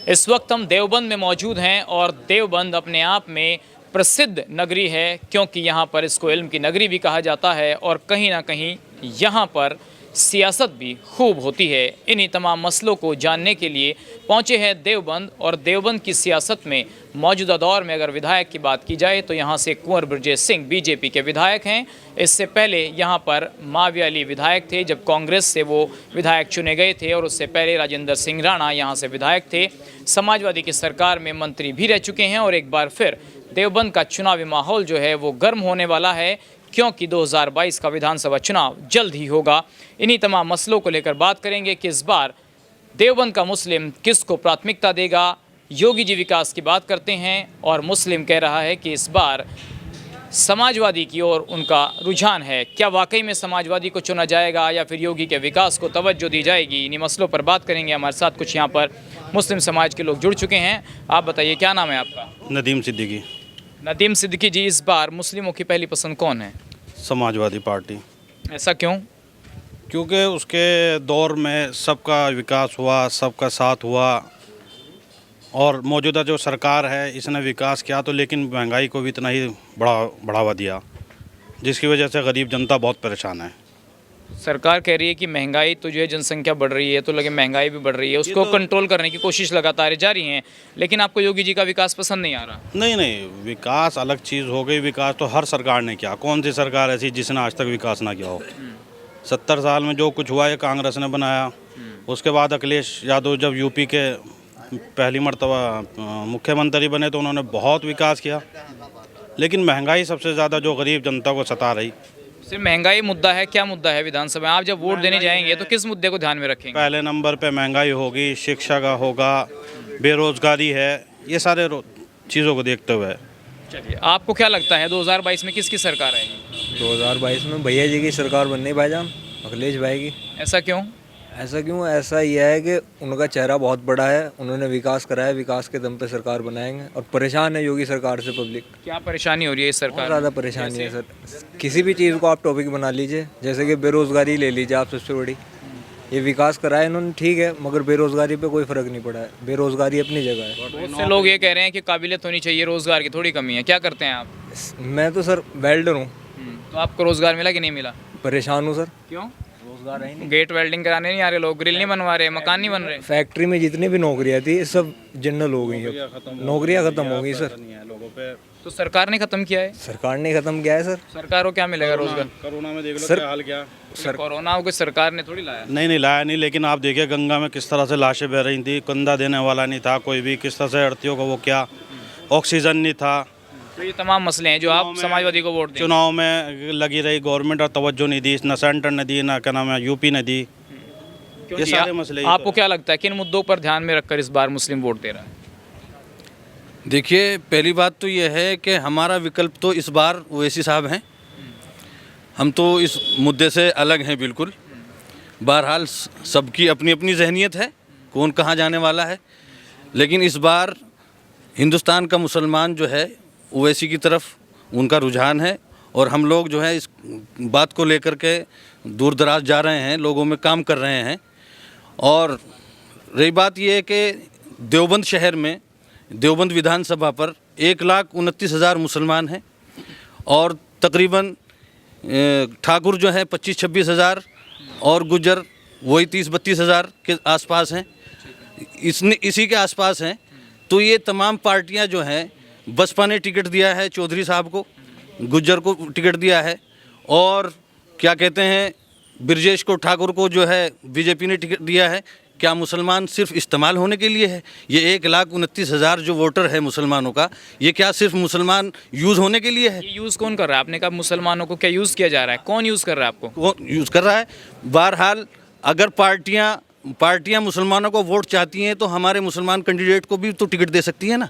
इस वक्त हम देवबंद में मौजूद हैं और देवबंद अपने आप में प्रसिद्ध नगरी है, क्योंकि यहाँ पर इसको इल्म की नगरी भी कहा जाता है और कहीं ना कहीं यहाँ पर सियासत भी खूब होती है। इन्हीं तमाम मसलों को जानने के लिए पहुँचे हैं देवबंद। और देवबंद की सियासत में मौजूदा दौर में अगर विधायक की बात की जाए तो यहाँ से कुंवर ब्रजेश सिंह बीजेपी के विधायक हैं। इससे पहले यहाँ पर माविया अली विधायक थे, जब कांग्रेस से वो विधायक चुने गए थे, और उससे पहले राजेंद्र सिंह राणा यहाँ से विधायक थे। समाजवादी की सरकार में मंत्री भी रह चुके हैं और एक बार फिर देवबंद का चुनावी माहौल जो है वो गर्म होने वाला है, क्योंकि 2022 का विधानसभा चुनाव जल्द ही होगा। इन्हीं तमाम मसलों को लेकर बात करेंगे कि इस बार देवबंद का मुस्लिम किसको प्राथमिकता देगा। योगी जी विकास की बात करते हैं और मुस्लिम कह रहा है कि इस बार समाजवादी की ओर उनका रुझान है। क्या वाकई में समाजवादी को चुना जाएगा या फिर योगी के विकास को तवज्जो दी जाएगी? इन्हीं मसलों पर बात करेंगे। हमारे साथ कुछ यहाँ पर मुस्लिम समाज के लोग जुड़ चुके हैं। आप बताइए, क्या नाम है आपका? नदीम सिद्दीकी। नदीम सिद्दीकी जी, इस बार मुस्लिमों की पहली पसंद कौन है? समाजवादी पार्टी। ऐसा क्यों? क्योंकि उसके दौर में सबका विकास हुआ, सबका साथ हुआ, और मौजूदा जो सरकार है इसने विकास किया तो, लेकिन महंगाई को भी इतना ही बढ़ावा दिया, जिसकी वजह से गरीब जनता बहुत परेशान है। सरकार कह रही है कि महंगाई तो जो है, जनसंख्या बढ़ रही है तो लगे महंगाई भी बढ़ रही है, उसको कंट्रोल करने की कोशिश लगातार जारी है, लेकिन आपको योगी जी का विकास पसंद नहीं आ रहा? नहीं, विकास अलग चीज़ हो गई। विकास तो हर सरकार ने किया। कौन सी सरकार ऐसी जिसने आज तक विकास ना किया हो? 70 साल में जो कुछ हुआ है कांग्रेस ने बनाया। उसके बाद अखिलेश यादव जब यूपी के पहली मर्तबा मुख्यमंत्री बने तो उन्होंने बहुत विकास किया, लेकिन महंगाई सबसे ज़्यादा जो गरीब जनता को सता रही। सिर्फ महंगाई मुद्दा है? क्या मुद्दा है विधानसभा में? आप जब वोट देने जाएंगे तो किस मुद्दे को ध्यान में रखेंगे? पहले नंबर पे महंगाई होगी, शिक्षा का होगा, बेरोजगारी है, ये सारे चीज़ों को देखते हुए। चलिए, आपको क्या लगता है 2022 में किसकी सरकार आएगी? 2022 में भैया जी की सरकार बननी, भाईजान अखिलेश भाई की। ऐसा क्यों? ऐसा यह है कि उनका चेहरा बहुत बड़ा है, उन्होंने विकास कराया, विकास के दम पे सरकार बनाएंगे। और परेशान है योगी सरकार से पब्लिक। क्या परेशानी हो रही है इस सरकार? ज़्यादा परेशानी है सर। किसी भी चीज़ को आप टॉपिक बना लीजिए, जैसे कि बेरोज़गारी ले लीजिए आप, सबसे बड़ी। ये विकास कराया इन्होंने, ठीक है, मगर बेरोज़गारी पे कोई फ़र्क नहीं पड़ा है। बेरोज़गारी अपनी जगह है। बहुत से लोग ये कह रहे हैं कि काबिलियत होनी चाहिए, रोज़गार की थोड़ी कमी है। क्या करते हैं आप? मैं तो सर वेल्डर हूँ। तो आपको रोज़गार मिला कि नहीं मिला? परेशान हूँ सर। क्यों? रोज़गार है नहीं। गेट वेल्डिंग कराने नहीं आ रहे लोग, ग्रिल नहीं बनवा रहे, मकान नहीं बन रहे। फैक्ट्री में जितनी भी नौकरियां थी सब जनरल हो गई, अब नौकरियां खत्म हो गई सर। तो सरकार ने खत्म किया है? सरकार ने खत्म किया है सर। सरकार को क्या मिलेगा रोजगार? कोरोना में देख लो सर, क्या हाल किया। सर कोरोना को सरकार ने थोड़ी लाया। नहीं लाया नहीं, लेकिन आप देखिए गंगा में किस तरह से लाशें बह रही थी, कंधा देने वाला नहीं था कोई भी, किस तरह से आड़तियों को वो क्या, ऑक्सीजन नहीं था। तो ये तमाम मसले हैं जो आप समाजवादी को वोट दें। चुनाव में लगी रही गवर्नमेंट और तवज्जो नहीं दी, ना सेंटर ने दी, ना क्या नाम है यूपी ने दी। ये सारे मसले। आपको क्या लगता है किन मुद्दों पर ध्यान में रखकर इस बार मुस्लिम वोट दे रहा है? देखिए, पहली बात तो यह है कि हमारा विकल्प तो इस बार ओवैसी साहब हैं। हम तो इस मुद्दे से अलग हैं बिल्कुल। बहरहाल सबकी अपनी अपनी जहनियत है, कौन कहाँ जाने वाला है, लेकिन इस बार हिंदुस्तान का मुसलमान जो है ओवैसी की तरफ उनका रुझान है। और हम लोग जो है इस बात को लेकर के दूर दराज जा रहे हैं, लोगों में काम कर रहे हैं। और रही बात यह है कि देवबंद शहर में, देवबंद विधानसभा पर 1,29,000 मुसलमान हैं और तकरीबन ठाकुर जो है 25-26 हज़ार और गुजर वही 30-32 हज़ार के आसपास हैं, इसी के आसपास हैं। तो ये तमाम पार्टियां जो हैं, बसपा ने टिकट दिया है चौधरी साहब को, गुज्जर को टिकट दिया है, और क्या कहते हैं ब्रजेश को, ठाकुर को जो है बीजेपी ने टिकट दिया है। क्या मुसलमान सिर्फ इस्तेमाल होने के लिए है? ये 1,29,000 जो वोटर है मुसलमानों का, ये क्या सिर्फ मुसलमान यूज़ होने के लिए है? ये यूज़ कौन कर रहा है? आपने कहा मुसलमानों को क्या यूज़ किया जा रहा है? कौन यूज़ कर रहा है? आपको कौन यूज़ कर रहा है? बहरहाल अगर पार्टियां मुसलमानों को वोट चाहती हैं तो हमारे मुसलमान कैंडिडेट को भी तो टिकट दे सकती है ना।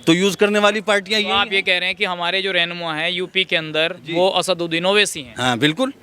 तो यूज़ करने वाली पार्टियां तो आप ये कह रहे हैं कि हमारे जो रहनुमा हैं यूपी के अंदर वो असदुद्दीन ओवैसी हैं? हाँ बिल्कुल।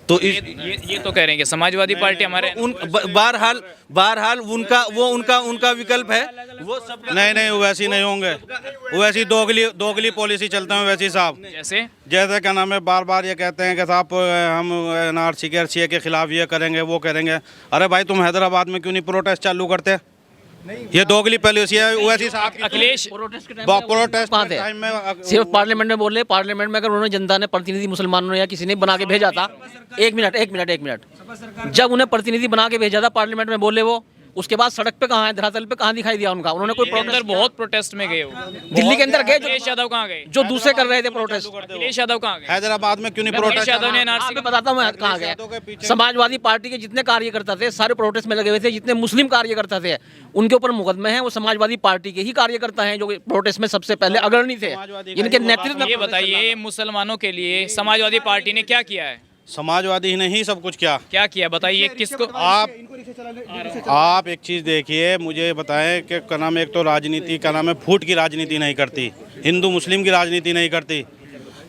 तो ये तो कह रहे हैं कि समाजवादी पार्टी हमारे बहरहाल उनका विकल्प है। वो सब नहीं वैसी नहीं होंगे। वैसी दोगली पॉलिसी चलते हैं वैसी साहब। जैसे क्या नाम है, बार बार ये कहते हैं कि साहब हम NRC के खिलाफ ये करेंगे वो करेंगे। अरे भाई, तुम हैदराबाद में क्यों नहीं प्रोटेस्ट चालू करते? ये दोगली पॉलिसी है ओवैसी साहब की। अखिलेश प्रोटेस्ट के टाइम प्रोटेस्ट कहाँ थे? टाइम में सिर्फ पार्लियामेंट में बोले, पार्लियामेंट में अगर उन्होंने जनता ने प्रतिनिधि मुसलमानों ने या किसी ने बना के भेजा था, एक मिनट, जब उन्हें प्रतिनिधि बना के भेजा था पार्लियामेंट में बोले वो, उसके बाद सड़क पे कहाँ है, धरातल पे कहाँ दिखाई दिया उनका? उन्होंने कोई अंदर बहुत प्रोटेस्ट में गए हो। दिल्ली के अंदर गए अखिलेश यादव कहाँ गए? जो दूसरे कर रहे थे प्रोटेस्ट। अखिलेश यादव कहाँ गए? हैदराबाद में क्यों नहीं अखिलेश प्रोटेस्ट? यादव ने एनआरसी आपको बताता हूँ मैं कहाँ गए। समाजवादी पार्टी के जितने कार्यकर्ता थे सारे प्रोटेस्ट में लगे हुए थे, जितने मुस्लिम कार्यकर्ता थे उनके ऊपर मुकदमे हैं। वो समाजवादी पार्टी के ही कार्यकर्ता हैं जो प्रोटेस्ट में सबसे पहले अग्रणी थे, इनके नेतृत्व में। ये बताइए मुसलमानों के लिए समाजवादी पार्टी ने क्या किया है? समाजवादी ने ही सब कुछ क्या किया बताइए किसको? आप एक चीज़ देखिए, मुझे बताएं कि क्या नाम है, एक तो राजनीति का नाम है, फूट की राजनीति नहीं करती, हिंदू मुस्लिम की राजनीति नहीं करती,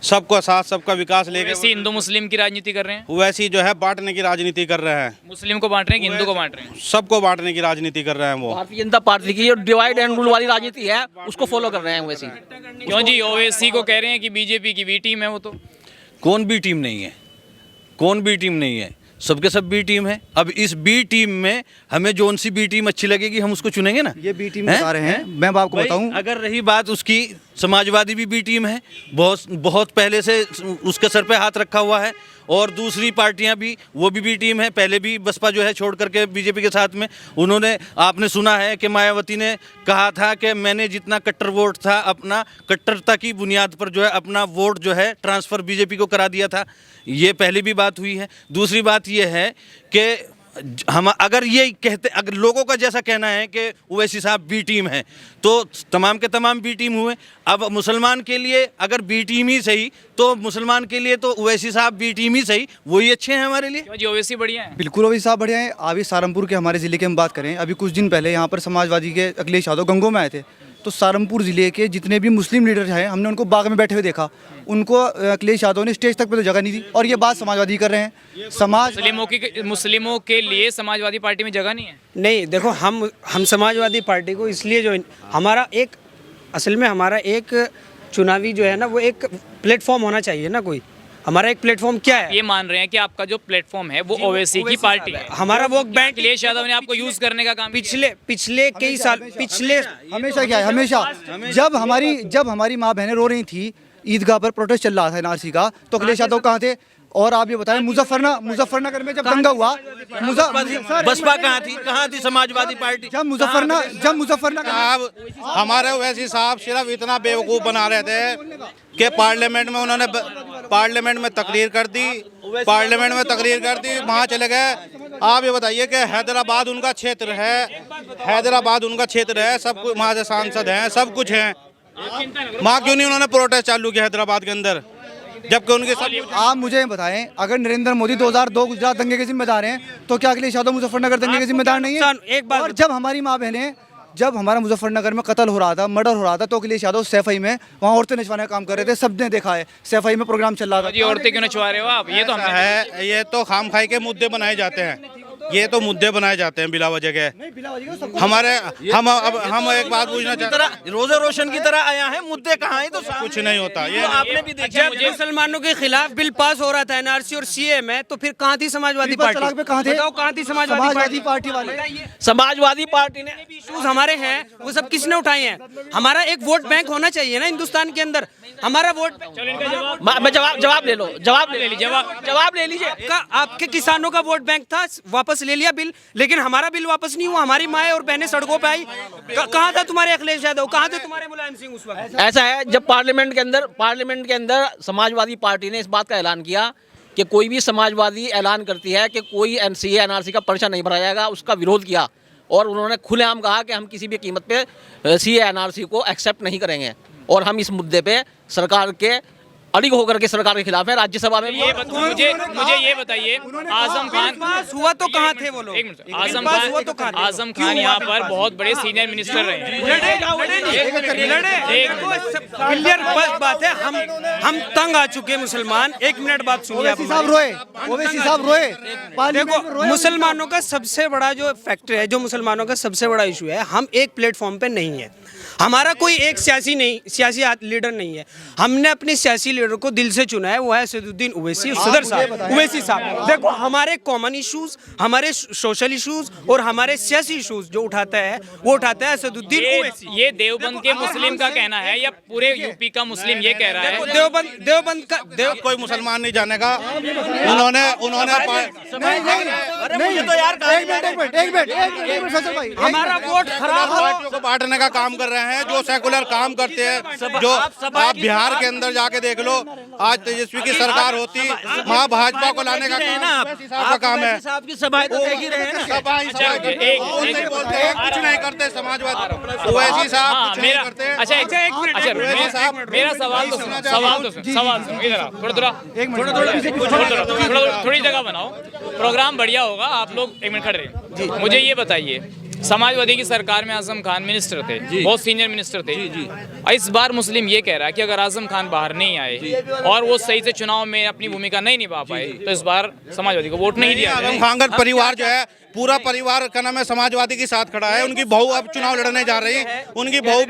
सबको साथ सबका विकास लेके वैसी हिंदू मुस्लिम की राजनीति कर रहे हैं, वैसी जो है बांटने की राजनीति कर रहे हैं। मुस्लिम को बांट रहे हैं कि हिंदू को बांट रहे हैं? सबको बांटने की राजनीति कर रहे हैं वो। भारतीय जनता पार्टी की जो डिवाइड एंड रूल वाली राजनीति है उसको फॉलो कर रहे हैं वैसी। क्यों जी? ओवैसी को कह रहे हैं कि बीजेपी की बी टीम है वो। तो कौन बी टीम नहीं है? कौन बी टीम नहीं है? सबके सब बी टीम है। अब इस बी टीम में हमें जोन सी बी टीम अच्छी लगेगी हम उसको चुनेंगे ना। ये बी टीम बता रहे हैं, मैं आपको बताऊं, अगर रही बात उसकी, समाजवादी भी बी टीम है, बहुत पहले से उसके सर पे हाथ रखा हुआ है, और दूसरी पार्टियां भी वो भी बी टीम है। पहले भी बसपा जो है छोड़ करके बीजेपी के साथ में उन्होंने, आपने सुना है कि मायावती ने कहा था कि मैंने जितना कट्टर वोट था अपना कट्टरता की बुनियाद पर जो है अपना वोट जो है ट्रांसफ़र बीजेपी को करा दिया था। ये पहली भी बात हुई है। दूसरी बात ये है कि हम अगर ये कहते, अगर लोगों का जैसा कहना है कि ओवैसी साहब बी टीम है, तो तमाम के तमाम बी टीम हुए। अब मुसलमान के लिए अगर बी टीम ही सही, तो मुसलमान के लिए तो ओवैसी साहब बी टीम ही सही, वही अच्छे हैं हमारे लिए। क्यों जी? ओवैसी बढ़िया है। बिल्कुल ओवैसी साहब बढ़िया हैं। अभी सहारनपुर के हमारे ज़िले की हम बात करें, अभी कुछ दिन पहले यहाँ पर समाजवादी के अखिलेश यादव गंगों में आए थे, तो सहारनपुर ज़िले के जितने भी मुस्लिम लीडर हैं हमने उनको बाग में बैठे हुए देखा। उनको अखिलेश यादव ने स्टेज तक पे तो जगह नहीं दी, और ये बात समाजवादी कर रहे हैं। मुस्लिमों के लिए समाजवादी पार्टी में जगह नहीं है। नहीं, देखो हम समाजवादी पार्टी को इसलिए जो हमारा एक, असल में हमारा एक चुनावी जो है ना, वो एक प्लेटफॉर्म होना चाहिए ना। कोई हमारा एक प्लेटफॉर्म क्या है? ये मान रहे हैं कि आपका जो प्लेटफॉर्म है वो ओवैसी की पार्टी है। हमारा वोट बैंक अखिलेश यादव ने आपको यूज करने का काम पिछले कई साल, पिछले हमेशा क्या है, हमेशा जब हमारी माँ बहनें रो रही थी, ईदगाह पर प्रोटेस्ट चल रहा था एनआरसी का, तो अखिलेश यादव कहाँ थे? और आप ये बताएं, मुजफ्फरनगर में जब दंगा हुआ, बसपा कहाँ थी समाजवादी पार्टी? जब मुजफ्फरनगर अब हमारे ओवैसी साहब सिर्फ इतना बेवकूफ़ बना रहे थे कि पार्लियामेंट में उन्होंने तकरीर कर दी, वहाँ चले गए। आप ये बताइए कि हैदराबाद उनका क्षेत्र है, सब कुछ वहाँ से सांसद हैं, सब कुछ हैं, वहाँ क्यों नहीं उन्होंने प्रोटेस्ट चालू किया हैदराबाद के अंदर, जबकि उनके सब। आप मुझे बताएं, अगर नरेंद्र मोदी 2002 गुजरात दंगे के जिम्मेदार हैं, तो क्या अखिलेश यादव मुजफ्फरनगर दंगे के जिम्मेदार नहीं है? एक बात, और जब हमारी माँ बहनें, जब हमारा मुजफ्फरनगर में कत्ल हो रहा था, मर्डर हो रहा था, तो अखिलेश यादव सैफई में वहाँ औरतें नचवाने का काम कर रहे थे, सबने देखा है, सैफई में प्रोग्राम चल रहा था। जी औरतें क्यों नचवा रहे हो आप? ये तो है, ये तो खामखाई के मुद्दे बनाए जाते हैं, बिला वजह के। हमारे हम एक बात पूछना चाहते हैं, रोजे रोशन की तरह आया है, मुद्दे कहाँ हैं? तो कुछ नहीं होता ये। आपने भी देखा, जब मुसलमानों के खिलाफ बिल पास हो रहा था एनआरसी और सीए में, तो फिर कहाँ थी समाजवादी पार्टी? कहाँ थे? बताओ, कहाँ थी समाजवादी पार्टी वाले? समाजवादी पार्टी ने इश्यूज हमारे हैं, वो सब किसने उठाए हैं? हमारा एक वोट बैंक होना चाहिए ना हिंदुस्तान के अंदर। हमारा वोट, मैं जवाब ले लो, जवाब ले लीजिए। आपके किसानों का वोट बैंक था, वापस ले लिया बिल, लेकिन हमारा बिल वापस नहीं हुआ। हमारी माएँ और बहनें सड़कों पे आई। कहाँ था तुम्हारे अखिलेश यादव, कहाँ थे तुम्हारे मुलायम सिंह उस वक्त? ऐसा है, जब पार्लियामेंट के अंदर समाजवादी पार्टी ने इस बात का ऐलान किया कि कोई भी समाजवादी ऐलान करती है कि कोई एनसीए एनआरसी का पर्चा नहीं भरा जाएगा, उसका विरोध किया, और उन्होंने खुलेआम कहा कि हम किसी भी कीमत पे सीए एनआरसी को एक्सेप्ट नहीं करेंगे, और हम इस मुद्दे पे सरकार के अड़िग होकर के सरकार के खिलाफ है। राज्यसभा में मुझे ये बताइए, आजम खान पास हुआ तो कहाँ थे वो लोग? एक मिनट, आजम खान यहाँ पर बहुत बड़े सीनियर मिनिस्टर रहे हैं। क्लियर बात है, हम तंग आ चुके मुसलमान। एक मिनट बात सुनिए आप। ओवैसी साहब रोए। देखो, मुसलमानों का सबसे बड़ा जो फैक्टर है, जो मुसलमानों का सबसे बड़ा इशू है, हम एक प्लेटफॉर्म पे नहीं है। हमारा कोई एक सियासी लीडर नहीं है। हमने अपने सियासी लीडर को दिल से चुना है, वो है असदुद्दीन ओवैसी सदर साहब, ओवैसी साहब। देखो हमारे कॉमन इश्यूज, हमारे सोशल इश्यूज और हमारे सियासी इश्यूज जो उठाता है वो उठाता है असदुद्दीन ओवैसी। ये देवबंद के मुस्लिम का कहना है या पूरे यूपी का मुस्लिम ये कह रहा है? देवबंद का कोई मुसलमान नहीं जानेगा। उन्होंने हमारा वोट खराब पार्टियों को बांटने का काम कर रहे हैं, जो सेकुलर काम करते हैं। जो आप बिहार के अंदर जाके देख लो, आज तेजस्वी की सरकार होती, वहाँ भाजपा को लाने का काम है। आपकी सभाएं तो देख ही रहे हैं ना। कुछ नहीं करते समाजवादी ओवैसी साहब, कुछ नहीं करते। अच्छा मेरा सवाल तो सुनो, इधर आओ, थोड़ी जगह बनाओ, प्रोग्राम बढ़िया होगा। आप लोग एक मिनट खड़े रहिए। मुझे ये बताइए, समाजवादी की सरकार में आजम खान मिनिस्टर थे, बहुत सीनियर मिनिस्टर थे। इस बार मुस्लिम ये कह रहा है कि अगर आजम खान बाहर नहीं आए और वो सही से चुनाव में अपनी भूमिका नहीं निभा पाए तो इस बार समाजवादी को वोट नहीं दिया। आजम खान का परिवार जो है, पूरा परिवार का नाम है समाजवादी के साथ खड़ा है। उनकी बहू अब चुनाव लड़ने जा रही, उनकी बहू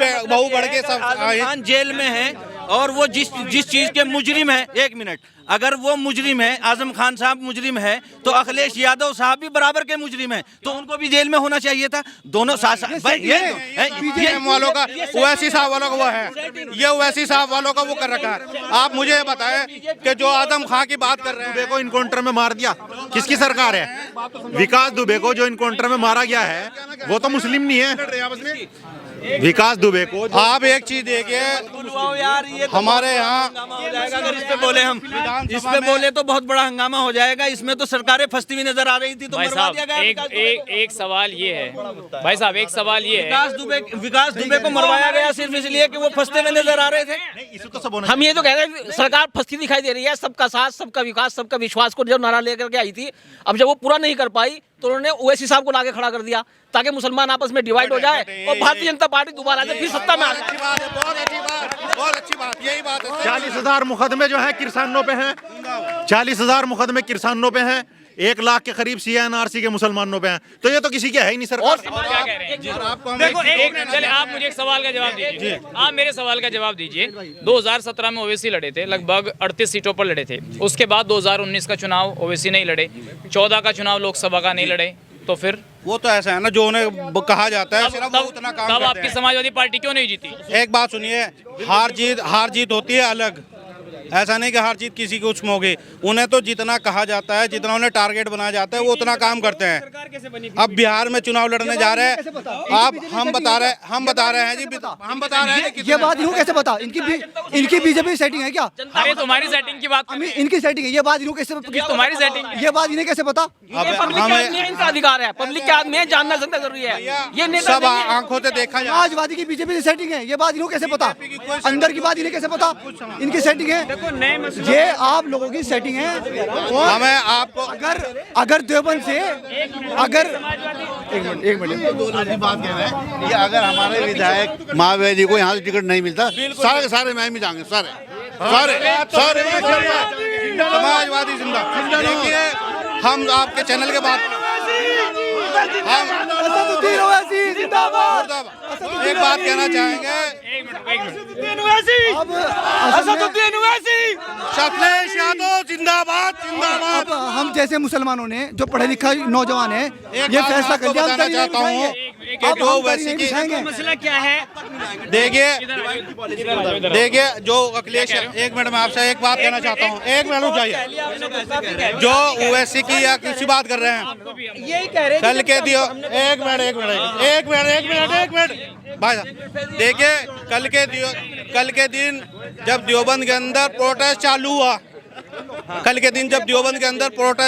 बढ़ के सब खान जेल में है और वो जिस चीज के मुजरिम है, एक मिनट, अगर वो मुजरिम है, आजम खान साहब मुजरिम है, तो अखिलेश यादव साहब भी बराबर के मुजरिम हैं, तो उनको भी जेल में होना चाहिए था। दोनों साथ बीजेपी वालों का, ओवैसी साहब वालों का वो है, ये ओवैसी साहब वालों का वो कर रखा है। आप मुझे ये बताएं कि जो आजम खान की बात कर रहे हैं, दुबे को इनकाउंटर में मार दिया, किसकी सरकार है? विकास दुबे को जो इनकाउंटर में मारा गया है वो तो मुस्लिम नहीं है। विकास दुबे को आप एक चीज देखिए, हमारे यहाँ अगर इस पे बोले, हम इस पे बोले तो बहुत बड़ा हंगामा हो जाएगा। इसमें तो सरकारें फंसती हुई नजर आ रही थी, तो भाई मरवा दिया साहब एक सवाल ये है, भाई साहब एक सवाल ये है, विकास दुबे को मरवाया गया सिर्फ इसलिए कि वो फंसते हुए नजर आ रहे थे। हम ये तो कह रहे हैं सरकार फंसती दिखाई दे रही है। सबका साथ, सबका विकास, सबका विश्वास को जब नारा लेकर के आई थी, अब जब वो पूरा नहीं कर पाई तो उन्होंने ओवैसी साहब को लाके खड़ा कर दिया ताकि मुसलमान आपस में डिवाइड हो जाए और भारतीय जनता पार्टी दोबारा से फिर सत्ता में आ जाए। बहुत अच्छी बात, यही बात है। 40,000 मुकदमे जो है किसानों पे हैं, 40,000 मुकदमे किसानों पे हैं, 1 लाख के करीब CNRC के मुसलमानों पे हैं, तो ये तो किसी के है ही नहीं सरकार। क्या कह रहे हैं? देखो चले आप मुझे एक सवाल का जवाब दीजिए, आप मेरे सवाल का जवाब दीजिए। 2017 में ओवैसी लड़े थे, लगभग 38 सीटों पर लड़े थे। उसके बाद 2019 का चुनाव ओवैसी नहीं लड़े, 14 का चुनाव लोकसभा का नहीं लड़े, तो फिर वो तो ऐसा है ना, जो उन्हें कहा जाता है सिर्फ वो उतना काम तब करते आपकी हैं। समाजवादी पार्टी क्यों नहीं जीती? एक बात सुनिए, हार जीत होती है अलग, ऐसा नहीं कि हार जीत किसी को उसमें होगी। उन्हें तो जितना कहा जाता है, जितना उन्हें टारगेट बनाया जाता है, वो उतना काम करते हैं। अब बिहार में चुनाव लड़ने जा रहे हैं, आप हम बता रहे हैं जी, हम बता रहे हैं कि ये बात इनको कैसे पता? इनकी बीजेपी सेटिंग है क्या? अरे तुम्हारी सेटिंग की बात, इनकी सेटिंग है, ये बात इनको कैसे? तुम्हारी सेटिंग, ये बात इन्हें कैसे पता? इनका अधिकार है, पब्लिक के आदमी है, जानना जानना जरूरी है। ये नेता सब आंखों से देखा जाए। समाजवादी की बीजेपी की सेटिंग है, ये बात इनको कैसे पता? अंदर की बात इन्हें कैसे पता? इनकी सेटिंग है, ये आप लोगों की सेटिंग है। और हमें आपको अगर देवबंद से अगर एक मिनट बात कह रहे हैं, ये अगर हमारे विधायक मायावती को यहाँ से टिकट नहीं मिलता, सारे के सारे मैं भी जाएंगे, सारे समाजवादी जिंदा। देखिए, हम आपके चैनल के बाद असदुद्दीन ओवैसी जिंदाबाद। एक बात कहना चाहेंगे, अब असदुद्दीन अखिलेश यादव जिंदाबाद, जिंदाबाद। अब हम जैसे मुसलमानों ने, जो पढ़े लिखा नौजवान है, ये फैसला कर दिया। बताना चाहता हूँ कि जो वैसे की मसला क्या है? देखिए जो अखिलेश, एक मिनट में आपसे एक बात कहना चाहता हूँ, एक मिनट रुक जाइए। जो ओवैसी की या किसी बात कर रहे हैं, यही कह रहे कल के दियो, एक मिनट भाई साहब, देखिए कल के दिन जब देवबंद के अंदर प्रोटेस्ट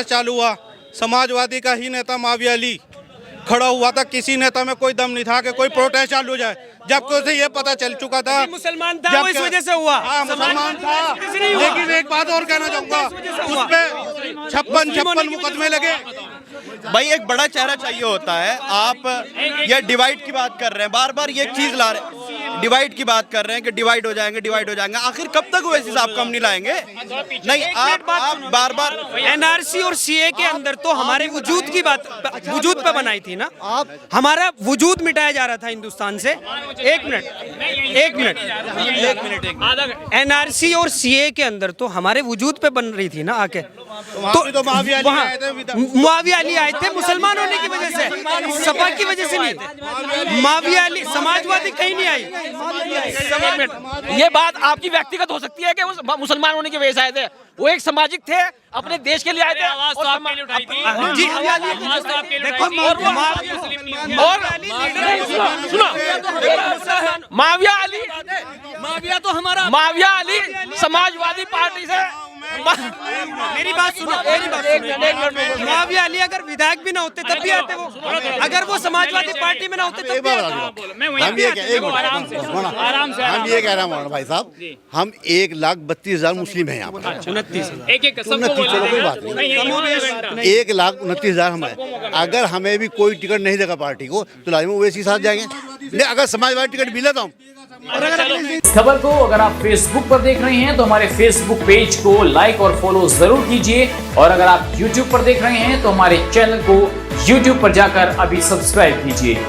चालू हुआ, समाजवादी का ही नेता माविया अली खड़ा हुआ था। किसी नेता में कोई दम नहीं था कि कोई प्रोटेस्ट चालू हो जाए, जबकि उसे ये पता चल चुका था मुसलमान था, वो इस वजह से हुआ। हाँ, मुसलमान था। लेकिन एक बात और कहना चाहूंगा, उस पे 56 मुकदमे लगे। भाई एक बड़ा चेहरा चाहिए होता है। आप ये डिवाइड की बात कर रहे हैं, बार बार ये चीज ला रहे हैं। डिवाइड की बात कर रहे हैं कि डिवाइड हो जाएंगे। आखिर कब तक ओवैसी साहब को हम नहीं लाएंगे? नहीं, आप बार बार एनआरसी और सीए के अंदर तो हमारे वजूद की बात वजूद पे बनाई थी ना, हमारा वजूद मिटाया जा रहा था हिंदुस्तान से। एक मिनट एनआरसी और सीए के अंदर तो हमारे वजूद पे बन रही थी ना आके। तो मुआविया अली आए थे मुसलमान होने की वजह से, सपा की वजह से नहीं। मुआविया अली समाजवादी कहीं नहीं आई। ये बात आपकी व्यक्तिगत हो सकती है कि वो मुसलमान होने की वजह से आए थे, वो एक सामाजिक थे, अपने देश के लिए आए थे। आवाज तो आपके लिए उठाई थी जी, आवाज तो आपके लिए उठाई थी। मुआविया अली समाजवादी पार्टी से। मेरी बात सुनो, मुआविया अली अगर विधायक भी ना होते तब भी आते वो, अगर वो समाजवादी पार्टी में ना होते तब भी आते। हम ये कह रहे हैं भाई साहब, हम 1,32,000 मुस्लिम हैं यहाँ पर। 29 चलो कोई बात नहीं, 1,29,000 हम हैं। अगर हमें भी कोई टिकट नहीं देगा पार्टी को तो लाजिम ओवैसी साथ जाएंगे। अगर समाजवादी टिकट मिला तो हम। इस खबर को अगर आप फेसबुक पर देख रहे हैं तो हमारे फेसबुक पेज को लाइक और फॉलो जरूर कीजिए, और अगर आप यूट्यूब पर देख रहे हैं तो हमारे चैनल को यूट्यूब पर जाकर अभी सब्सक्राइब कीजिए।